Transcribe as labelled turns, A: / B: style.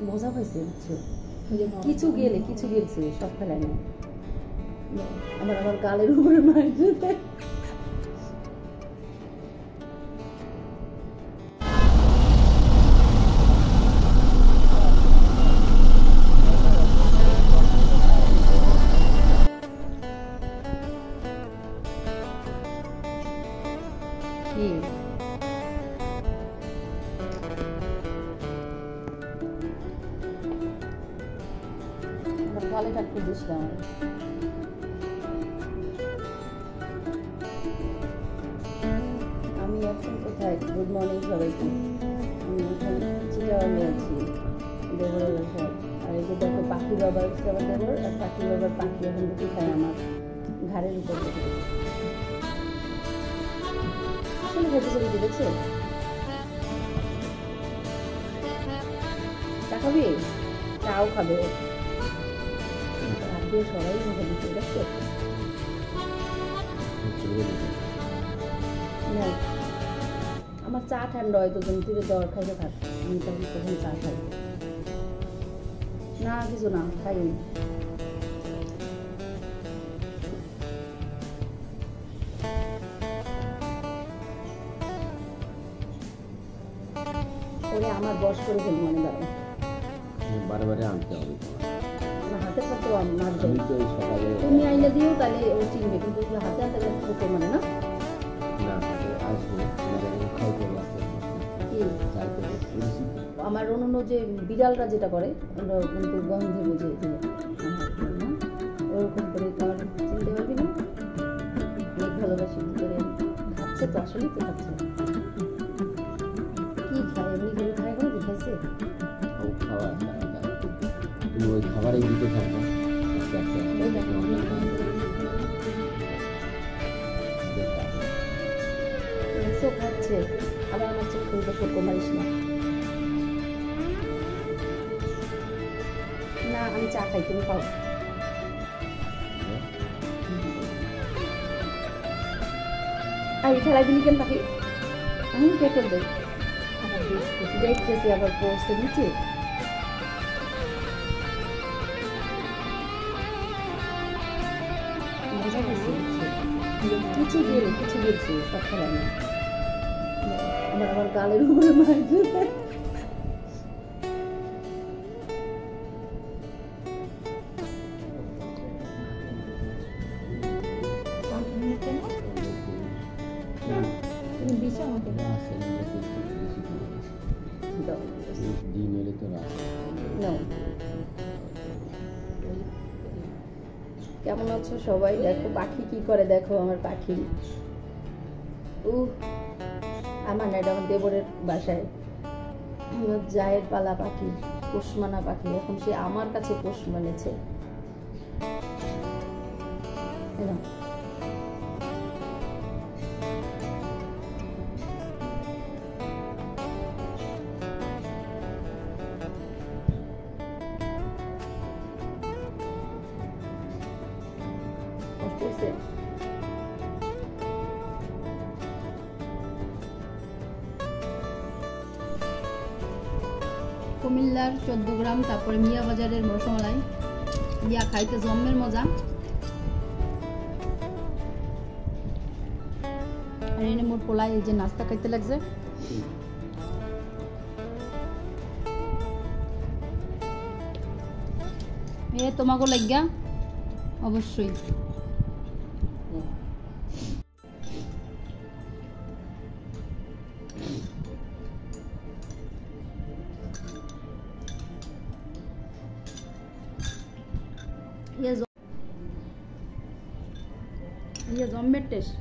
A: মজা পাইছে বুঝছো, কিছু গেলে কিছু গেলছে সব ফেলায় না। আমার আমার গালের উপরে মারছে। কি গালে টাক্কু দিস না। আমি এখন কোথায়? গুড মর্নিং সবাইকে। আমি এখন চিটাগাংয়ে আছি, দেবরের বাসায়। আর এই যে দেখো পাখি বাবা হচ্ছে আমার দেবর, আর পাখি বাবার পাখি এখন দুটি খায় আমার ঘাড়ের উপর থেকে। আসলে খেতে চলে দেখছে। চা খাবি? চাও খাবে। হাত দিয়ে সবাই মুখে দিচ্ছে, দেখছো না? আমার চা ঠান্ডা হয়তো তুমি তুলে দেওয়ার খাইতে থাক, আমি তখন তখন চা খাই না, কিছু না খাই। ওরে আমার বস করে ফেলি মানে দাঁড়ায় বারে বারে আনতে হবে, আমার হাতে কত মারবে। তুমি আইলে দিও তাহলে ও চিনবে, কিন্তু হাতে আনতে ছোট মানে না। আমার অন্য যে বিড়ালরা যেটা করে ওরা কিন্তু গন্ধে বুঝে দিয়ে ওরকম করে তোমার চিনতে পারবি না। অনেক ভালোবাসি করে খাচ্ছে তো, আসলেই তো খাচ্ছে। কি খায় এমনি করে খায় করে দেখাইছে ওই খাবারেই দিতে থাকবে। চোখ খাচ্ছে, আবার আমার চোখ খুলতে ফোক মারিস না। না আমি চা খাই, তুমি খাও। আর খেলা দিলি কেন পাখি? আমি কে করবে? দেখতেছি আবার পড়ছে নিচে। কিছু গেলে কিছু গেছে সব খেলায় না। আমার আমার গালের উপরে মারছে। কেমন আছো সবাই? দেখো পাখি কি করে, দেখো আমার পাখি। আমার না, এটা আমার দেবরের বাসায় আমার জায়ের পালা পাখি, পোষমানা পাখি। এখন সে আমার কাছে পোষ মানেছে। কুমিল্লার 14 গ্রাম, তারপরে মিয়া বাজারের রসমালাই দিয়া খাইতে জম্মের মজা। আর এনে মোর পোলাই এই যে নাস্তা খাইতে লাগছে। এ তোমাকে লাগিয়া অবশ্যই। ये जॉम्बे टेस्ट